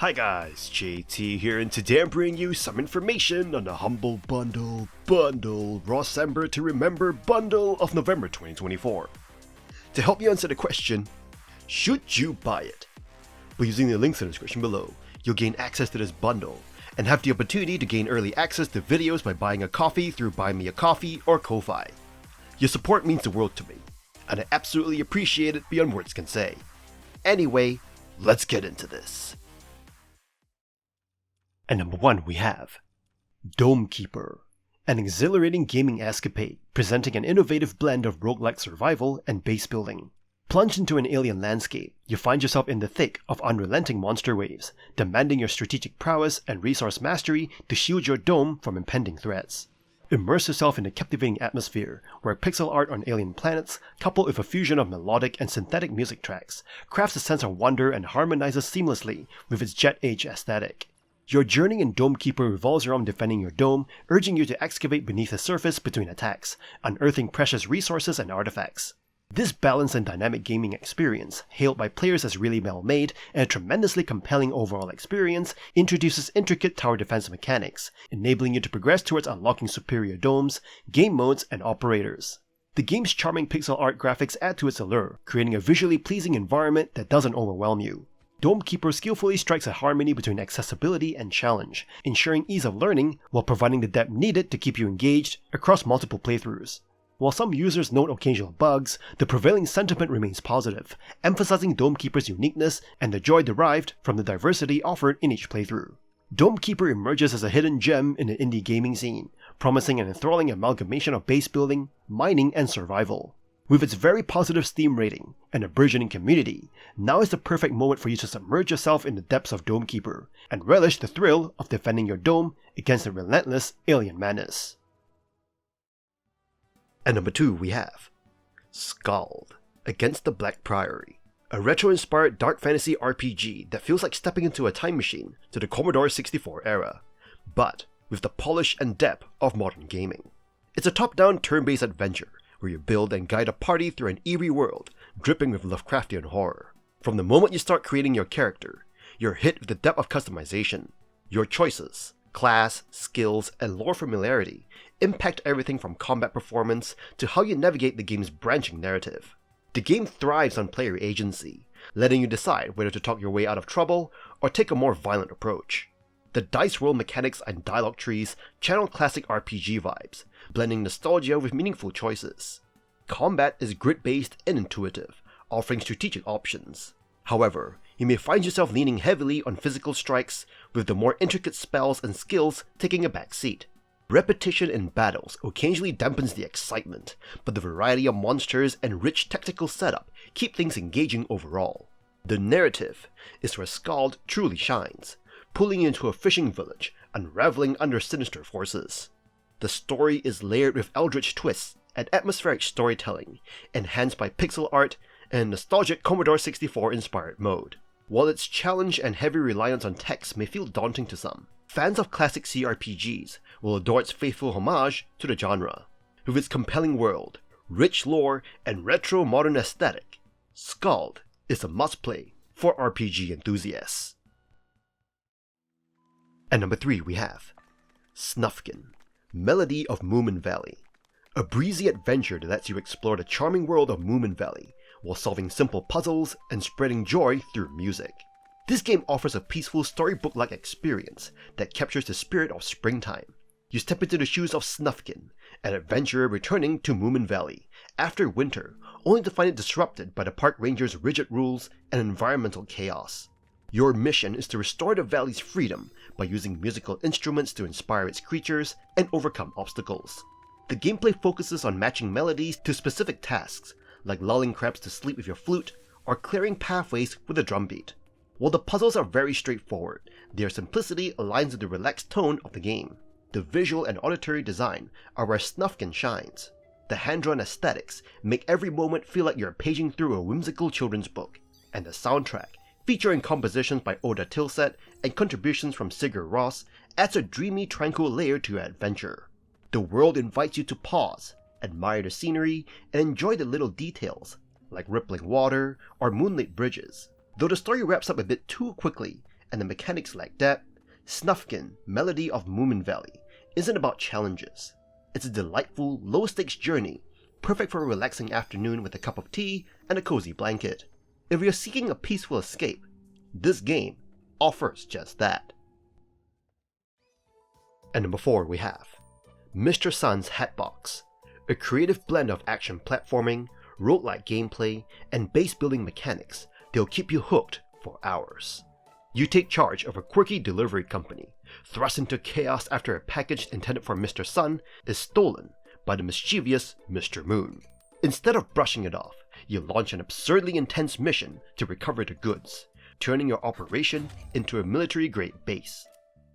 Hi guys, JT here, and today I'm bringing you some information on the Humble Bundle Rawcember to Remember bundle of November 2024. To help you answer the question, should you buy it? By using the links in the description below, you'll gain access to this bundle and have the opportunity to gain early access to videos by buying a coffee through Buy Me a Coffee or Ko-Fi. Your support means the world to me, and I absolutely appreciate it beyond words can say. Anyway, let's get into this. And number 1 we have Dome Keeper, an exhilarating gaming escapade presenting an innovative blend of roguelike survival and base building. Plunged into an alien landscape, you find yourself in the thick of unrelenting monster waves, demanding your strategic prowess and resource mastery to shield your dome from impending threats. Immerse yourself in a captivating atmosphere where pixel art on alien planets, coupled with a fusion of melodic and synthetic music tracks, crafts a sense of wonder and harmonizes seamlessly with its jet age aesthetic. Your journey in Dome Keeper revolves around defending your dome, urging you to excavate beneath the surface between attacks, unearthing precious resources and artifacts. This balanced and dynamic gaming experience, hailed by players as really well made and a tremendously compelling overall experience, introduces intricate tower defense mechanics, enabling you to progress towards unlocking superior domes, game modes, and operators. The game's charming pixel art graphics add to its allure, creating a visually pleasing environment that doesn't overwhelm you. Dome Keeper skillfully strikes a harmony between accessibility and challenge, ensuring ease of learning while providing the depth needed to keep you engaged across multiple playthroughs. While some users note occasional bugs, the prevailing sentiment remains positive, emphasizing Dome Keeper's uniqueness and the joy derived from the diversity offered in each playthrough. Dome Keeper emerges as a hidden gem in the indie gaming scene, promising an enthralling amalgamation of base building, mining, and survival. With its very positive Steam rating and a burgeoning community, now is the perfect moment for you to submerge yourself in the depths of Dome Keeper and relish the thrill of defending your dome against the relentless alien menace. And number 2 we have SKALD, Against the Black Priory, a retro-inspired dark fantasy RPG that feels like stepping into a time machine to the Commodore 64 era, but with the polish and depth of modern gaming. It's a top-down turn-based adventure where you build and guide a party through an eerie world dripping with Lovecraftian horror. From the moment you start creating your character, you're hit with the depth of customization. Your choices, class, skills, and lore familiarity impact everything from combat performance to how you navigate the game's branching narrative. The game thrives on player agency, letting you decide whether to talk your way out of trouble or take a more violent approach. The dice roll mechanics and dialogue trees channel classic RPG vibes, blending nostalgia with meaningful choices. Combat is grid-based and intuitive, offering strategic options. However, you may find yourself leaning heavily on physical strikes, with the more intricate spells and skills taking a back seat. Repetition in battles occasionally dampens the excitement, but the variety of monsters and rich tactical setup keep things engaging overall. The narrative is where SKALD truly shines, pulling you into a fishing village, unraveling under sinister forces. The story is layered with eldritch twists and atmospheric storytelling, enhanced by pixel art and a nostalgic Commodore 64-inspired mode. While its challenge and heavy reliance on text may feel daunting to some, fans of classic CRPGs will adore its faithful homage to the genre. With its compelling world, rich lore, and retro-modern aesthetic, SKALD is a must-play for RPG enthusiasts. And number 3 we have Snufkin, Melody of Moominvalley, a breezy adventure that lets you explore the charming world of Moominvalley while solving simple puzzles and spreading joy through music. This game offers a peaceful storybook-like experience that captures the spirit of springtime. You step into the shoes of Snufkin, an adventurer returning to Moominvalley after winter, only to find it disrupted by the park ranger's rigid rules and environmental chaos. Your mission is to restore the valley's freedom by using musical instruments to inspire its creatures and overcome obstacles. The gameplay focuses on matching melodies to specific tasks, like lulling crabs to sleep with your flute or clearing pathways with a drumbeat. While the puzzles are very straightforward, their simplicity aligns with the relaxed tone of the game. The visual and auditory design are where Snufkin shines. The hand-drawn aesthetics make every moment feel like you're paging through a whimsical children's book, and the soundtrack, featuring compositions by Oda Tilset and contributions from Sigur Rós, adds a dreamy, tranquil layer to your adventure. The world invites you to pause, admire the scenery, and enjoy the little details, like rippling water or moonlit bridges. Though the story wraps up a bit too quickly and the mechanics lack depth, Snufkin, Melody of Moominvalley, isn't about challenges. It's a delightful, low-stakes journey, perfect for a relaxing afternoon with a cup of tea and a cozy blanket. If you're seeking a peaceful escape, this game offers just that. And number 4 we have Mr. Sun's Hatbox, a creative blend of action platforming, roguelike gameplay, and base building mechanics that'll keep you hooked for hours. You take charge of a quirky delivery company, thrust into chaos after a package intended for Mr. Sun is stolen by the mischievous Mr. Moon. Instead of brushing it off, you launch an absurdly intense mission to recover the goods, turning your operation into a military-grade base.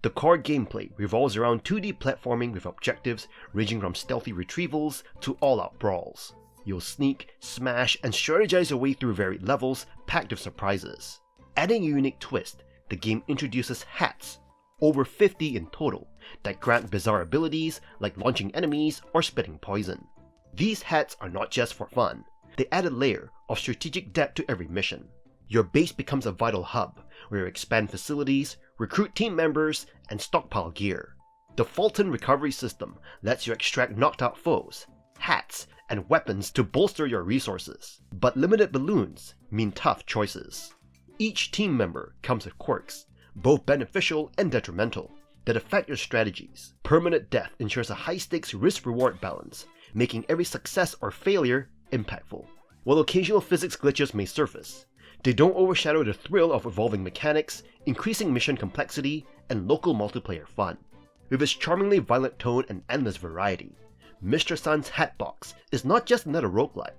The core gameplay revolves around 2D platforming with objectives ranging from stealthy retrievals to all-out brawls. You'll sneak, smash, and strategize your way through varied levels packed with surprises. Adding a unique twist, the game introduces hats, over 50 in total, that grant bizarre abilities like launching enemies or spitting poison. These hats are not just for fun, they add a layer of strategic depth to every mission. Your base becomes a vital hub where you expand facilities, recruit team members, and stockpile gear. The Fulton recovery system lets you extract knocked out foes, hats, and weapons to bolster your resources, but limited balloons mean tough choices. Each team member comes with quirks, both beneficial and detrimental, that affect your strategies. Permanent death ensures a high-stakes risk-reward balance, making every success or failure impactful. While occasional physics glitches may surface, they don't overshadow the thrill of evolving mechanics, increasing mission complexity, and local multiplayer fun. With its charmingly violent tone and endless variety, Mr. Sun's Hatbox is not just another roguelike,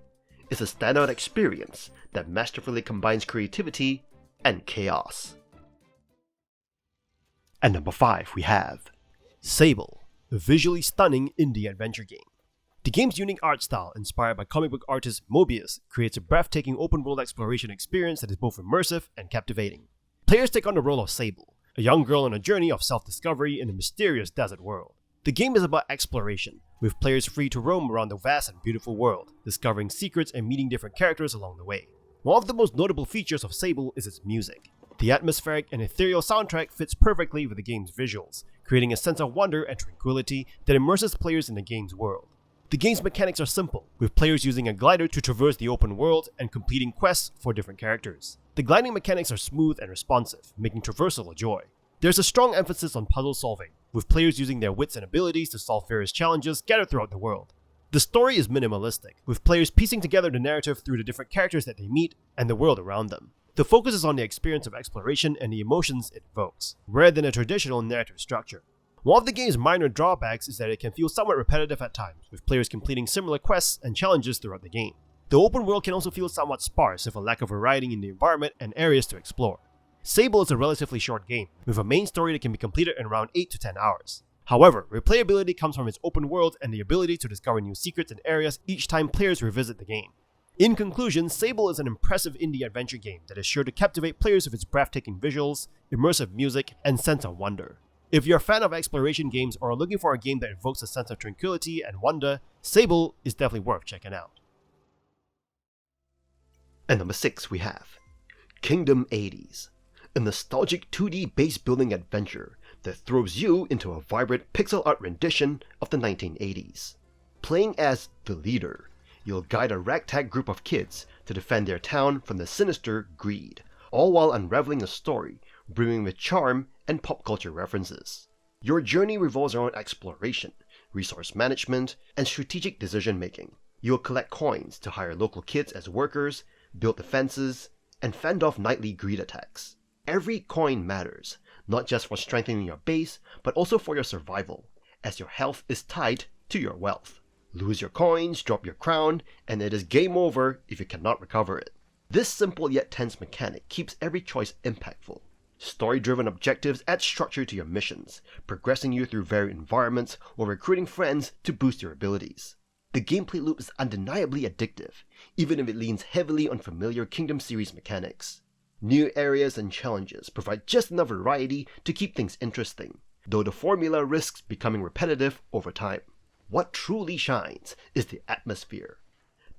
it's a standout experience that masterfully combines creativity and chaos. And number 5 we have Sable, a visually stunning indie adventure game. The game's unique art style, inspired by comic book artist Mobius, creates a breathtaking open-world exploration experience that is both immersive and captivating. Players take on the role of Sable, a young girl on a journey of self-discovery in a mysterious desert world. The game is about exploration, with players free to roam around the vast and beautiful world, discovering secrets and meeting different characters along the way. One of the most notable features of Sable is its music. The atmospheric and ethereal soundtrack fits perfectly with the game's visuals, creating a sense of wonder and tranquility that immerses players in the game's world. The game's mechanics are simple, with players using a glider to traverse the open world and completing quests for different characters. The gliding mechanics are smooth and responsive, making traversal a joy. There's a strong emphasis on puzzle solving, with players using their wits and abilities to solve various challenges scattered throughout the world. The story is minimalistic, with players piecing together the narrative through the different characters that they meet and the world around them. The focus is on the experience of exploration and the emotions it evokes, rather than a traditional narrative structure. One of the game's minor drawbacks is that it can feel somewhat repetitive at times, with players completing similar quests and challenges throughout the game. The open world can also feel somewhat sparse with a lack of variety in the environment and areas to explore. Sable is a relatively short game, with a main story that can be completed in around 8 to 10 hours. However, replayability comes from its open world and the ability to discover new secrets and areas each time players revisit the game. In conclusion, Sable is an impressive indie adventure game that is sure to captivate players with its breathtaking visuals, immersive music, and sense of wonder. If you're a fan of exploration games or are looking for a game that evokes a sense of tranquility and wonder, Sable is definitely worth checking out. And number 6 we have Kingdom 80s, a nostalgic 2D base building adventure that throws you into a vibrant pixel art rendition of the 1980s. Playing as the leader, you'll guide a ragtag group of kids to defend their town from the sinister greed, all while unraveling a story brimming with charm and pop culture references. Your journey revolves around exploration, resource management, and strategic decision making. You'll collect coins to hire local kids as workers, build defenses, and fend off nightly greed attacks. Every coin matters, not just for strengthening your base, but also for your survival, as your health is tied to your wealth. Lose your coins, drop your crown, and it is game over if you cannot recover it. This simple yet tense mechanic keeps every choice impactful. Story-driven objectives add structure to your missions, progressing you through varied environments while recruiting friends to boost your abilities. The gameplay loop is undeniably addictive, even if it leans heavily on familiar Kingdom series mechanics. New areas and challenges provide just enough variety to keep things interesting, though the formula risks becoming repetitive over time. What truly shines is the atmosphere.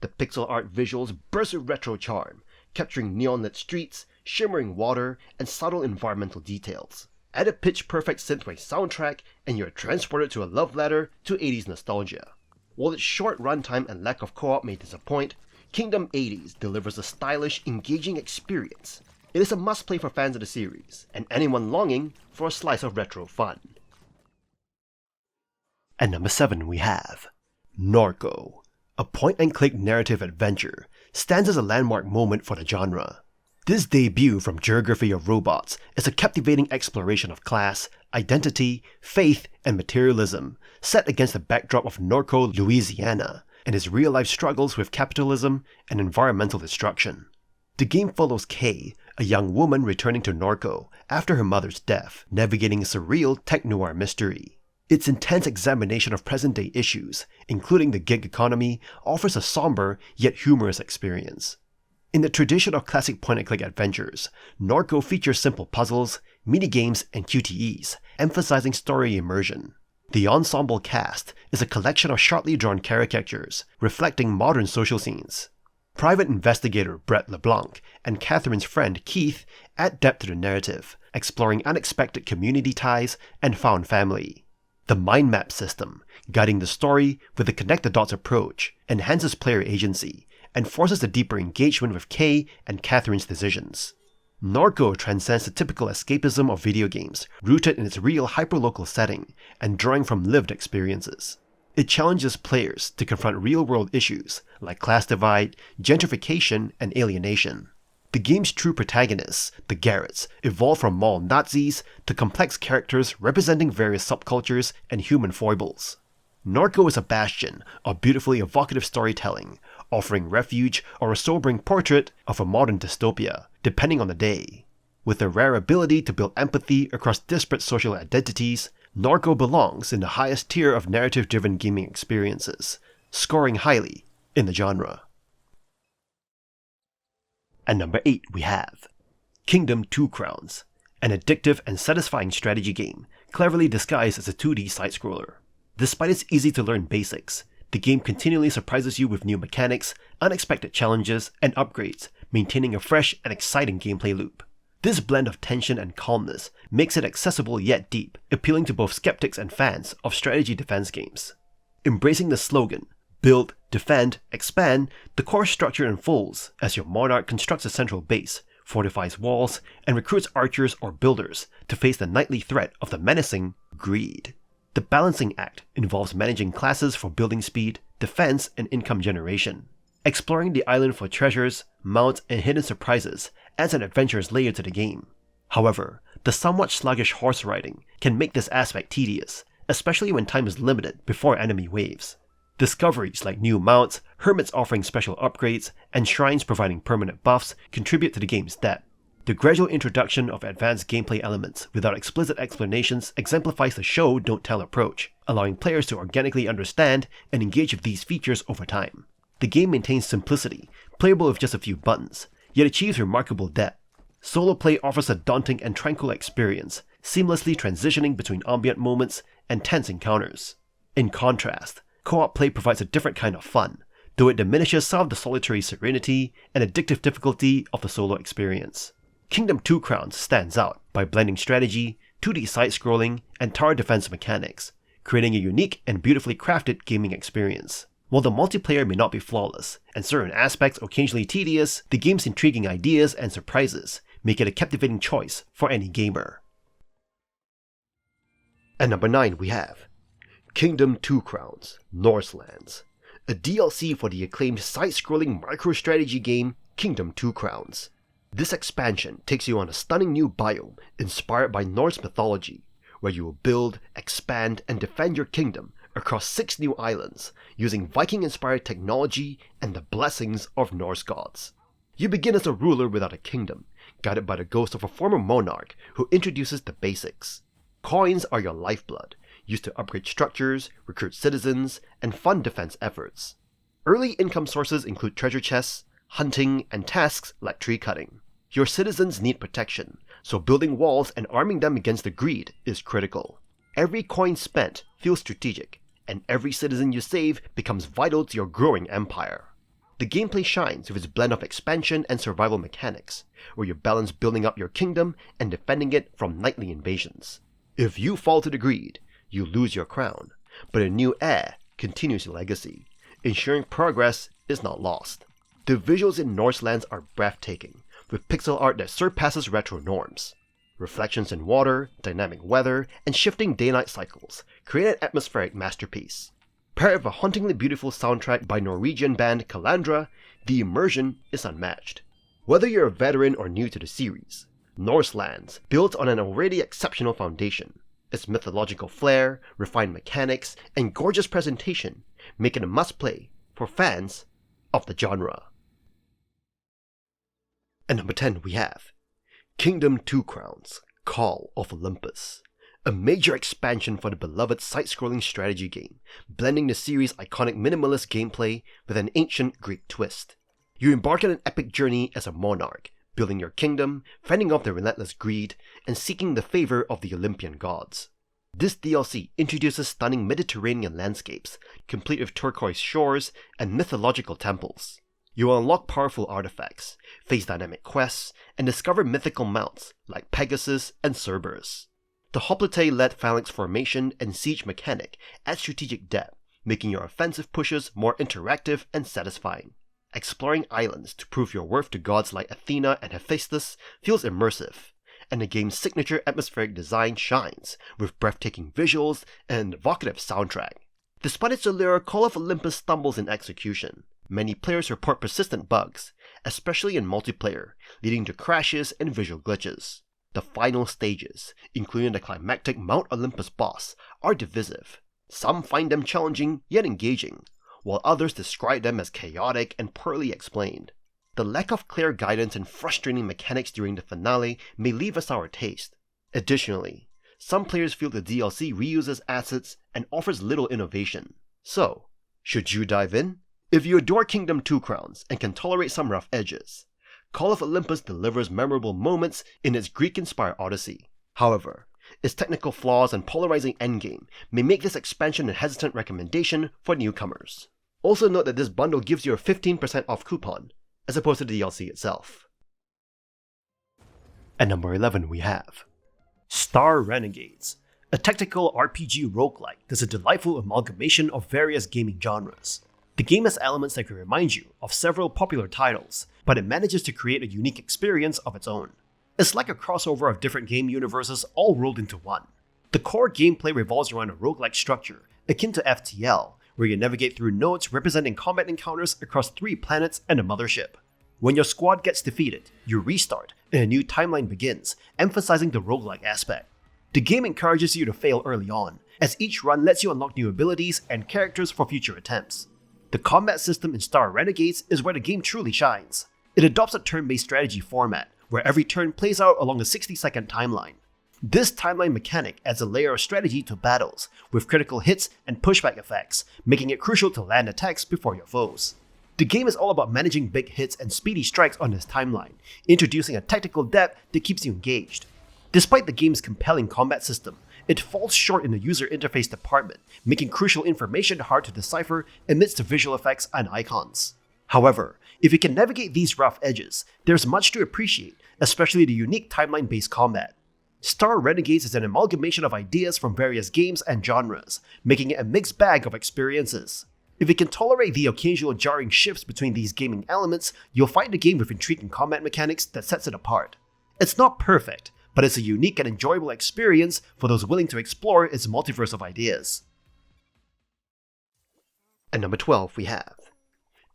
The pixel art visuals burst with retro charm, capturing neon-lit streets, shimmering water, and subtle environmental details. Add a pitch-perfect synthwave soundtrack, and you're transported to a love letter to 80s nostalgia. While its short runtime and lack of co-op may disappoint, Kingdom 80s delivers a stylish, engaging experience. It is a must-play for fans of the series, and anyone longing for a slice of retro fun. At number 7 we have Norco. A point-and-click narrative adventure, stands as a landmark moment for the genre. This debut from Geography of Robots is a captivating exploration of class, identity, faith, and materialism, set against the backdrop of Norco, Louisiana, and its real-life struggles with capitalism and environmental destruction. The game follows Kay, a young woman returning to Norco after her mother's death, navigating a surreal tech-noir mystery. Its intense examination of present-day issues, including the gig economy, offers a somber yet humorous experience. In the tradition of classic point-and-click adventures, Norco features simple puzzles, minigames, and QTEs, emphasizing story immersion. The ensemble cast is a collection of sharply drawn caricatures, reflecting modern social scenes. Private investigator Brett LeBlanc and Catherine's friend Keith add depth to the narrative, exploring unexpected community ties and found family. The mind map system, guiding the story with a connect-the-dots approach, enhances player agency and forces a deeper engagement with Kay and Catherine's decisions. Norco transcends the typical escapism of video games, rooted in its real hyperlocal setting and drawing from lived experiences. It challenges players to confront real-world issues like class divide, gentrification, and alienation. The game's true protagonists, the Garretts, evolve from mall Nazis to complex characters representing various subcultures and human foibles. Norco is a bastion of beautifully evocative storytelling, offering refuge or a sobering portrait of a modern dystopia, depending on the day. With a rare ability to build empathy across disparate social identities, Norco belongs in the highest tier of narrative-driven gaming experiences, scoring highly in the genre. At number 8 we have Kingdom 2 Crowns, an addictive and satisfying strategy game, cleverly disguised as a 2D side-scroller. Despite its easy-to-learn basics, the game continually surprises you with new mechanics, unexpected challenges, and upgrades, maintaining a fresh and exciting gameplay loop. This blend of tension and calmness makes it accessible yet deep, appealing to both skeptics and fans of strategy defense games. Embracing the slogan, build, defend, expand, the core structure unfolds as your monarch constructs a central base, fortifies walls, and recruits archers or builders to face the nightly threat of the menacing greed. The balancing act involves managing classes for building speed, defense, and income generation. Exploring the island for treasures, mounts, and hidden surprises adds an adventurous layer to the game. However, the somewhat sluggish horse riding can make this aspect tedious, especially when time is limited before enemy waves. Discoveries like new mounts, hermits offering special upgrades, and shrines providing permanent buffs contribute to the game's depth. The gradual introduction of advanced gameplay elements without explicit explanations exemplifies the show-don't-tell approach, allowing players to organically understand and engage with these features over time. The game maintains simplicity, playable with just a few buttons, yet achieves remarkable depth. Solo play offers a daunting and tranquil experience, seamlessly transitioning between ambient moments and tense encounters. In contrast, co-op play provides a different kind of fun, though it diminishes some of the solitary serenity and addictive difficulty of the solo experience. Kingdom 2 Crowns stands out by blending strategy, 2D side-scrolling, and tower defense mechanics, creating a unique and beautifully crafted gaming experience. While the multiplayer may not be flawless, and certain aspects occasionally tedious, the game's intriguing ideas and surprises make it a captivating choice for any gamer. At number 9 we have Kingdom 2 Crowns, Norse Lands, a DLC for the acclaimed side-scrolling micro-strategy game Kingdom 2 Crowns. This expansion takes you on a stunning new biome inspired by Norse mythology, where you will build, expand, and defend your kingdom across 6 new islands using Viking-inspired technology and the blessings of Norse gods. You begin as a ruler without a kingdom, guided by the ghost of a former monarch who introduces the basics. Coins are your lifeblood, used to upgrade structures, recruit citizens, and fund defense efforts. Early income sources include treasure chests, hunting, and tasks like tree cutting. Your citizens need protection, so building walls and arming them against the greed is critical. Every coin spent feels strategic, and every citizen you save becomes vital to your growing empire. The gameplay shines with its blend of expansion and survival mechanics, where you balance building up your kingdom and defending it from nightly invasions. If you fall to the greed, you lose your crown, but a new heir continues your legacy, ensuring progress is not lost. The visuals in Norse lands are breathtaking, with pixel art that surpasses retro norms. Reflections in water, dynamic weather, and shifting day-night cycles create an atmospheric masterpiece. Paired with a hauntingly beautiful soundtrack by Norwegian band Calandra, the immersion is unmatched. Whether you're a veteran or new to the series, Norse lands builds on an already exceptional foundation. Its mythological flair, refined mechanics, and gorgeous presentation make it a must-play for fans of the genre. At number 10 we have Kingdom Two Crowns, Call of Olympus. A major expansion for the beloved side-scrolling strategy game, blending the series' iconic minimalist gameplay with an ancient Greek twist. You embark on an epic journey as a monarch, building your kingdom, fending off the relentless greed, and seeking the favor of the Olympian gods. This DLC introduces stunning Mediterranean landscapes, complete with turquoise shores and mythological temples. You will unlock powerful artifacts, face dynamic quests, and discover mythical mounts like Pegasus and Cerberus. The hoplite-led phalanx formation and siege mechanic add strategic depth, making your offensive pushes more interactive and satisfying. Exploring islands to prove your worth to gods like Athena and Hephaestus feels immersive, and the game's signature atmospheric design shines with breathtaking visuals and evocative soundtrack. Despite its allure, Call of Olympus stumbles in execution. Many players report persistent bugs, especially in multiplayer, leading to crashes and visual glitches. The final stages, including the climactic Mount Olympus boss, are divisive. Some find them challenging yet engaging, while others describe them as chaotic and poorly explained. The lack of clear guidance and frustrating mechanics during the finale may leave a sour taste. Additionally, some players feel the DLC reuses assets and offers little innovation. So, should you dive in? If you adore Kingdom Two Crowns and can tolerate some rough edges, Call of Olympus delivers memorable moments in its Greek-inspired odyssey. However, its technical flaws and polarizing endgame may make this expansion a hesitant recommendation for newcomers. Also note that this bundle gives you a 15% off coupon, as opposed to the DLC itself. At number 11 we have Star Renegades, a tactical RPG roguelike that's a delightful amalgamation of various gaming genres. The game has elements that can remind you of several popular titles, but it manages to create a unique experience of its own. It's like a crossover of different game universes all rolled into one. The core gameplay revolves around a roguelike structure, akin to FTL, where you navigate through nodes representing combat encounters across 3 planets and a mothership. When your squad gets defeated, you restart, and a new timeline begins, emphasizing the roguelike aspect. The game encourages you to fail early on, as each run lets you unlock new abilities and characters for future attempts. The combat system in Star Renegades is where the game truly shines. It adopts a turn-based strategy format, where every turn plays out along a 60-second timeline. This timeline mechanic adds a layer of strategy to battles, with critical hits and pushback effects, making it crucial to land attacks before your foes. The game is all about managing big hits and speedy strikes on this timeline, introducing a tactical depth that keeps you engaged. Despite the game's compelling combat system, it falls short in the user interface department, making crucial information hard to decipher amidst the visual effects and icons. However, if you can navigate these rough edges, there's much to appreciate, especially the unique timeline-based combat. Star Renegades is an amalgamation of ideas from various games and genres, making it a mixed bag of experiences. If you can tolerate the occasional jarring shifts between these gaming elements, you'll find a game with intriguing combat mechanics that sets it apart. It's not perfect, but it's a unique and enjoyable experience for those willing to explore its multiverse of ideas. At number 12 we have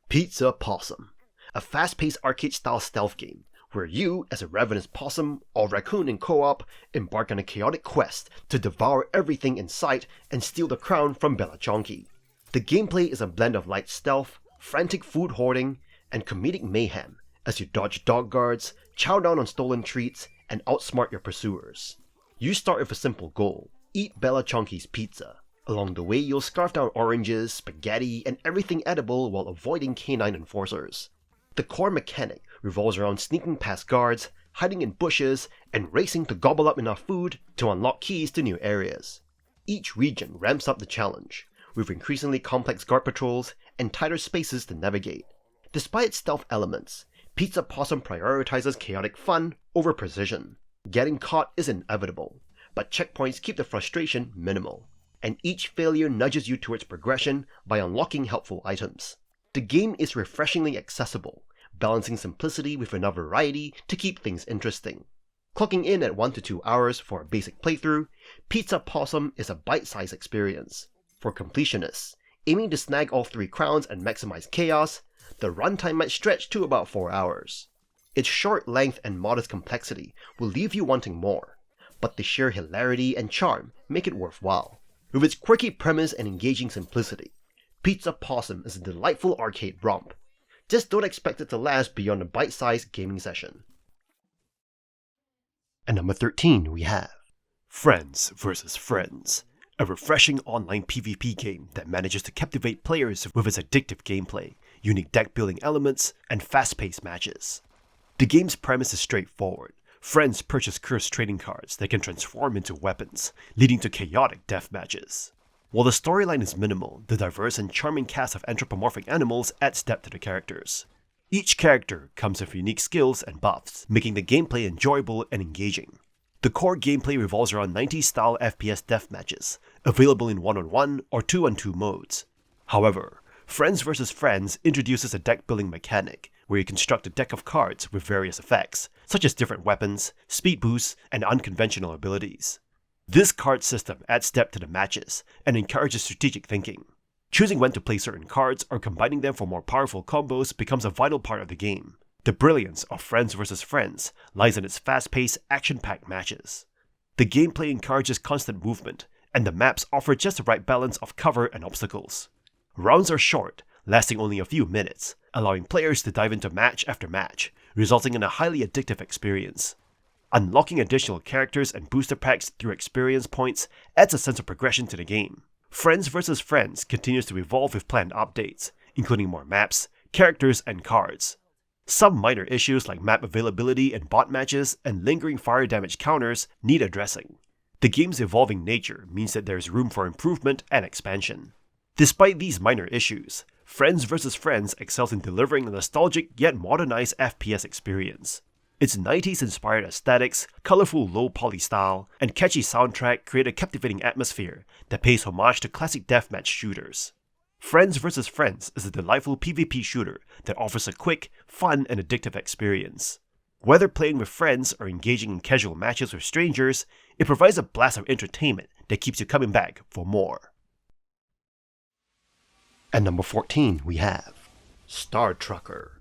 Pizza Possum, a fast-paced arcade-style stealth game where you, as a ravenous possum or raccoon in co-op, embark on a chaotic quest to devour everything in sight and steal the crown from Bella Chonky. The gameplay is a blend of light stealth, frantic food hoarding, and comedic mayhem as you dodge dog guards, chow down on stolen treats, and outsmart your pursuers. You start with a simple goal: eat Bella Chonky's pizza. Along the way, you'll scarf down oranges, spaghetti, and everything edible while avoiding canine enforcers. The core mechanic revolves around sneaking past guards, hiding in bushes, and racing to gobble up enough food to unlock keys to new areas. Each region ramps up the challenge, with increasingly complex guard patrols and tighter spaces to navigate. Despite its stealth elements, Pizza Possum prioritizes chaotic fun over precision. Getting caught is inevitable, but checkpoints keep the frustration minimal, and each failure nudges you towards progression by unlocking helpful items. The game is refreshingly accessible, balancing simplicity with enough variety to keep things interesting. Clocking in at 1 to 2 hours for a basic playthrough, Pizza Possum is a bite-sized experience. For completionists, aiming to snag all 3 crowns and maximize chaos, the runtime might stretch to about 4 hours. Its short length and modest complexity will leave you wanting more, but the sheer hilarity and charm make it worthwhile. With its quirky premise and engaging simplicity, Pizza Possum is a delightful arcade romp. Just don't expect it to last beyond a bite-sized gaming session. At number 13 we have Friends vs. Friends, a refreshing online PvP game that manages to captivate players with its addictive gameplay, unique deck building elements, and fast-paced matches. The game's premise is straightforward. Friends purchase cursed trading cards that can transform into weapons, leading to chaotic death matches. While the storyline is minimal, the diverse and charming cast of anthropomorphic animals adds depth to the characters. Each character comes with unique skills and buffs, making the gameplay enjoyable and engaging. The core gameplay revolves around 90s-style FPS deathmatches, available in 1-on-1 or 2-on-2 modes. However, Friends vs. Friends introduces a deck-building mechanic, where you construct a deck of cards with various effects, such as different weapons, speed boosts, and unconventional abilities. This card system adds depth to the matches and encourages strategic thinking. Choosing when to play certain cards or combining them for more powerful combos becomes a vital part of the game. The brilliance of Friends vs. Friends lies in its fast-paced, action-packed matches. The gameplay encourages constant movement, and the maps offer just the right balance of cover and obstacles. Rounds are short, lasting only a few minutes, allowing players to dive into match after match, resulting in a highly addictive experience. Unlocking additional characters and booster packs through experience points adds a sense of progression to the game. Friends vs. Friends continues to evolve with planned updates, including more maps, characters, and cards. Some minor issues like map availability in bot matches and lingering fire damage counters need addressing. The game's evolving nature means that there is room for improvement and expansion. Despite these minor issues, Friends vs. Friends excels in delivering a nostalgic yet modernized FPS experience. Its 90s-inspired aesthetics, colorful low-poly style, and catchy soundtrack create a captivating atmosphere that pays homage to classic deathmatch shooters. Friends vs. Friends is a delightful PvP shooter that offers a quick, fun, and addictive experience. Whether playing with friends or engaging in casual matches with strangers, it provides a blast of entertainment that keeps you coming back for more. At number 14 we have Star Trucker,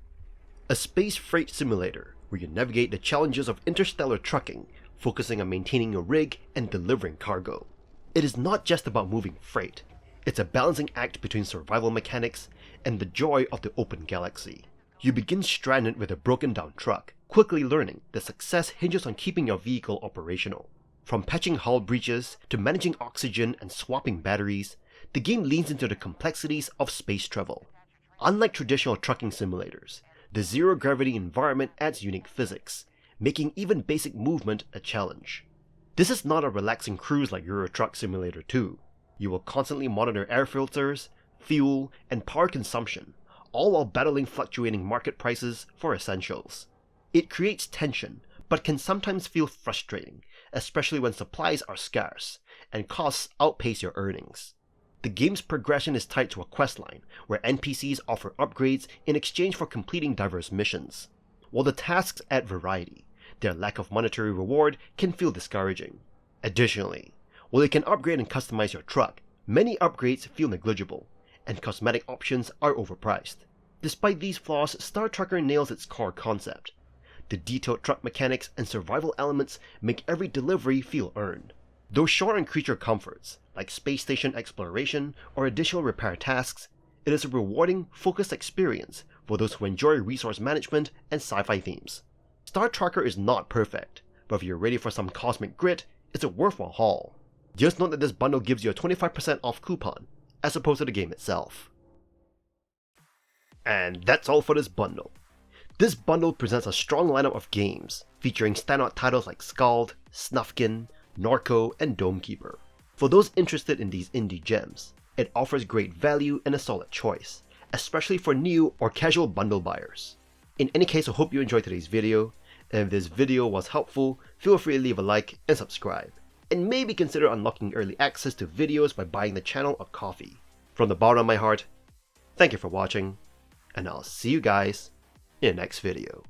a space freight simulator where you navigate the challenges of interstellar trucking, focusing on maintaining your rig and delivering cargo. It is not just about moving freight, it's a balancing act between survival mechanics and the joy of the open galaxy. You begin stranded with a broken down truck, quickly learning that success hinges on keeping your vehicle operational. From patching hull breaches to managing oxygen and swapping batteries, the game leans into the complexities of space travel. Unlike traditional trucking simulators, the zero-gravity environment adds unique physics, making even basic movement a challenge. This is not a relaxing cruise like Euro Truck Simulator 2. You will constantly monitor air filters, fuel, and power consumption, all while battling fluctuating market prices for essentials. It creates tension, but can sometimes feel frustrating, especially when supplies are scarce, and costs outpace your earnings. The game's progression is tied to a questline, where NPCs offer upgrades in exchange for completing diverse missions. While the tasks add variety, their lack of monetary reward can feel discouraging. Additionally, while you can upgrade and customize your truck, many upgrades feel negligible, and cosmetic options are overpriced. Despite these flaws, Star Trucker nails its core concept. The detailed truck mechanics and survival elements make every delivery feel earned. Though short on creature comforts, like space station exploration or additional repair tasks, it is a rewarding, focused experience for those who enjoy resource management and sci-fi themes. Star Trucker is not perfect, but if you're ready for some cosmic grit, it's a worthwhile haul. Just note that this bundle gives you a 25% off coupon, as opposed to the game itself. And that's all for this bundle. This bundle presents a strong lineup of games, featuring standout titles like SKALD, Snufkin, Norco, and Domekeeper. For those interested in these indie gems, it offers great value and a solid choice, especially for new or casual bundle buyers. In any case, I hope you enjoyed today's video, and if this video was helpful, feel free to leave a like and subscribe, and maybe consider unlocking early access to videos by buying the channel a coffee. From the bottom of my heart, thank you for watching, and I'll see you guys in the next video.